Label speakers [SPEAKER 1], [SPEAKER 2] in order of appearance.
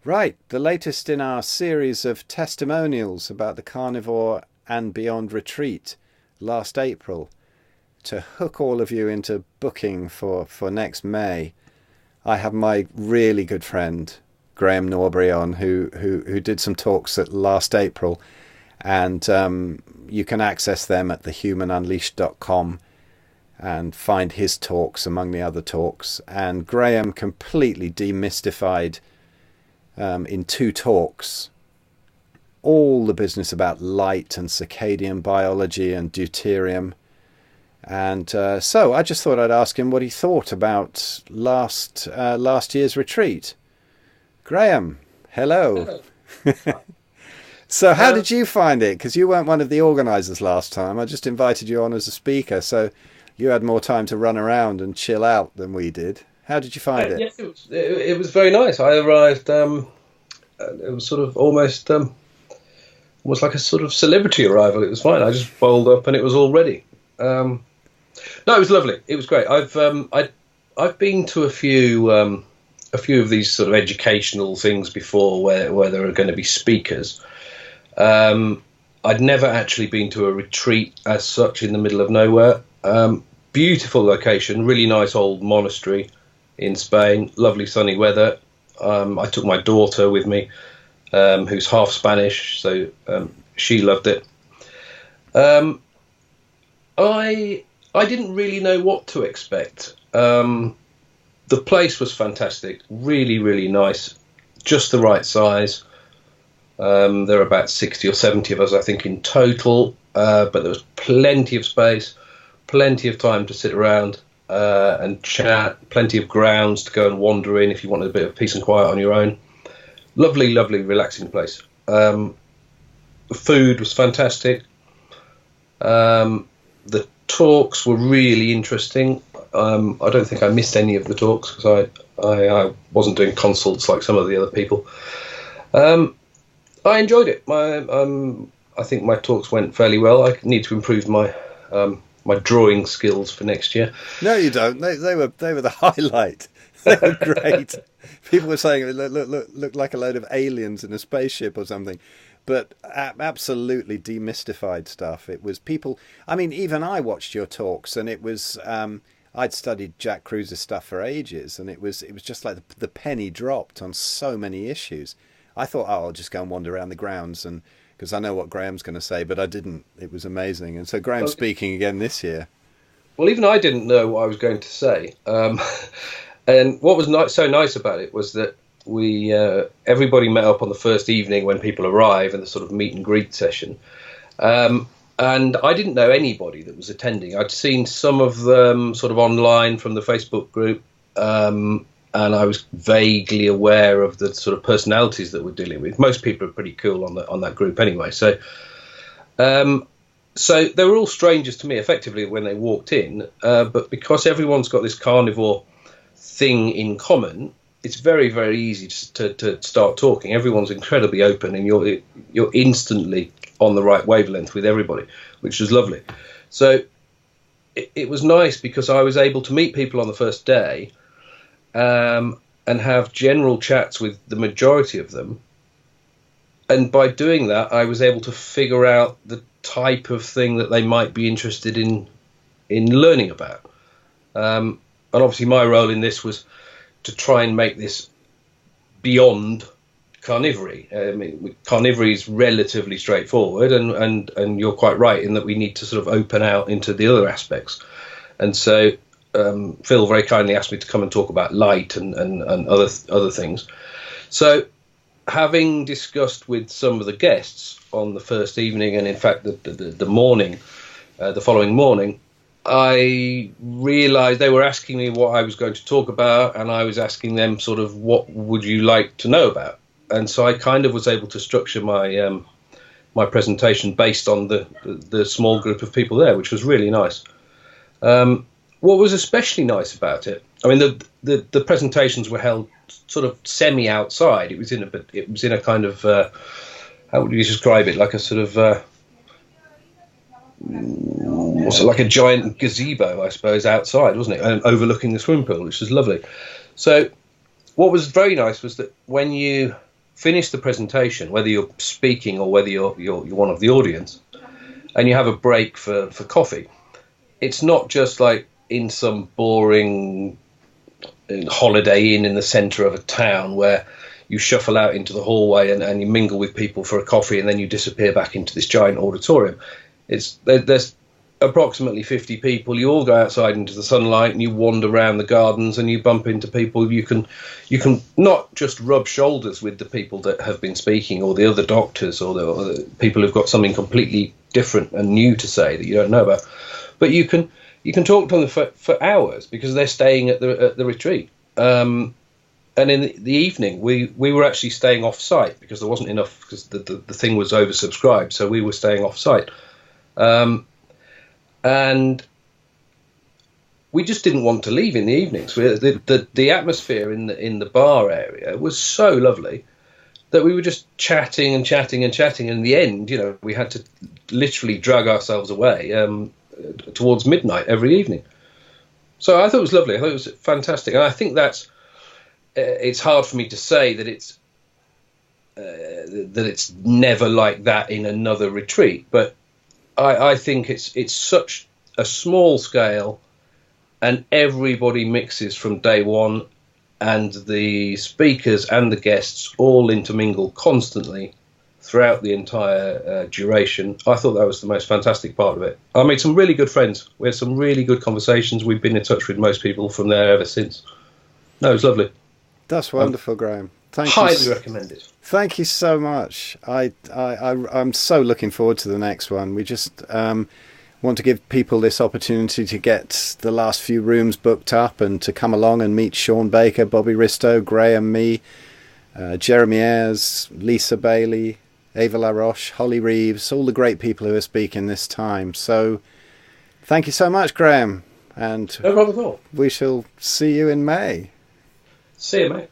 [SPEAKER 1] Right, the latest in our series of testimonials about the Carnivore and Beyond retreat last April. To hook all of you into booking for next May, I have my really good friend Graeme Norbury on, who did some talks at last April, and you can access them at thehumanunleashed.com and find his talks among the other talks. And Graeme completely demystified in 2 talks all the business about light and circadian biology and deuterium. And so I just thought I'd ask him what he thought about last year's retreat. Graeme, hello. So how did you find it? Because you weren't one of the organisers last time. I just invited you on as a speaker, so you had more time to run around and chill out than we did. How did you find it?
[SPEAKER 2] Yes, it was very nice. I arrived, it was sort of almost like a sort of celebrity arrival. It was fine. I just bowled up and it was all ready. No, it was lovely. It was great. I've been to a few of these sort of educational things before where there are going to be speakers. I'd never actually been to a retreat as such in the middle of nowhere. Beautiful location, really nice old monastery in Spain, lovely sunny weather. I took my daughter with me, who's half Spanish, so she loved it. I didn't really know what to expect. The place was fantastic, really, really nice, just the right size. There were about 60 or 70 of us, I think, in total, but there was plenty of space, plenty of time to sit around and chat, plenty of grounds to go and wander in if you wanted a bit of peace and quiet on your own. Lovely, lovely, relaxing place. The food was fantastic. The talks were really interesting. I don't think I missed any of the talks because I wasn't doing consults like some of the other people. I enjoyed it. I think my talks went fairly well. I need to improve my drawing skills for next year.
[SPEAKER 1] No, you don't. They were the highlight. They were great. People were saying it looked like a load of aliens in a spaceship or something. But absolutely demystified stuff. It was people. I mean, even I watched your talks, and it was. I'd studied Jack Cruise's stuff for ages, and it was just like the penny dropped on so many issues. I thought, I'll just go and wander around the grounds, and because I know what Graham's going to say, but I didn't. It was amazing, and so Graham's speaking again this year.
[SPEAKER 2] Well, even I didn't know what I was going to say, and what was so nice about it was that we everybody met up on the first evening when people arrive in the sort of meet and greet session, and I didn't know anybody that was attending. I'd seen some of them sort of online from the Facebook group, and I was vaguely aware of the sort of personalities that we're dealing with. Most people are pretty cool on that group anyway. So they were all strangers to me effectively when they walked in, but because everyone's got this carnivore thing in common, it's very, very easy to start talking. Everyone's incredibly open, and you're instantly on the right wavelength with everybody, which was lovely. So it was nice because I was able to meet people on the first day and have general chats with the majority of them. And by doing that, I was able to figure out the type of thing that they might be interested in learning about. And obviously my role in this was to try and make this beyond carnivory. I mean, carnivory is relatively straightforward, and you're quite right in that we need to sort of open out into the other aspects. And so Phil very kindly asked me to come and talk about light and other things. So having discussed with some of the guests on the first evening, and in fact the morning, the following morning, I realised they were asking me what I was going to talk about, and I was asking them sort of what would you like to know about. And so I kind of was able to structure my my presentation based on the small group of people there, which was really nice. What was especially nice about it, I mean, the presentations were held sort of semi outside. It was in a kind of how would you describe it? Like a sort of like a giant gazebo, I suppose, outside, wasn't it? And overlooking the swimming pool, which was lovely. So what was very nice was that when you finish the presentation, whether you're speaking or whether you're one of the audience, and you have a break for coffee, it's not just like in some boring Holiday Inn in the centre of a town where you shuffle out into the hallway and you mingle with people for a coffee and then you disappear back into this giant auditorium. There's approximately 50 people. You all go outside into the sunlight and you wander around the gardens and you bump into people. You can not just rub shoulders with the people that have been speaking or the other doctors or the people who've got something completely different and new to say that you don't know about, but you can talk to them for hours because they're staying at the retreat. And in the evening, we were actually staying off site because there wasn't enough, because the thing was oversubscribed, so we were staying off site. And we just didn't want to leave in the evenings. The atmosphere in the bar area was so lovely that we were just chatting and chatting and chatting. And in the end, we had to literally drag ourselves away towards midnight every evening. So I thought it was lovely. I thought it was fantastic. And I think that's it's hard for me to say that it's never like that in another retreat, but I think it's such a small scale, and everybody mixes from day one, and the speakers and the guests all intermingle constantly throughout the entire duration. I thought that was the most fantastic part of it. I made some really good friends. We had some really good conversations. We've been in touch with most people from there ever since. No, it was lovely.
[SPEAKER 1] That's wonderful, Graeme.
[SPEAKER 2] Highly recommended.
[SPEAKER 1] Thank you so much. I'm so looking forward to the next one. We just want to give people this opportunity to get the last few rooms booked up and to come along and meet Shawn Baker, Bobby Risto, Graeme, me, Jeremy Ayres, Lisa Bailey, Éva LaRoche, Holley, Reeves, all the great people who are speaking this time. So thank you so much, Graeme. And
[SPEAKER 2] no problem at all.
[SPEAKER 1] We shall see you in May.
[SPEAKER 2] See you, mate.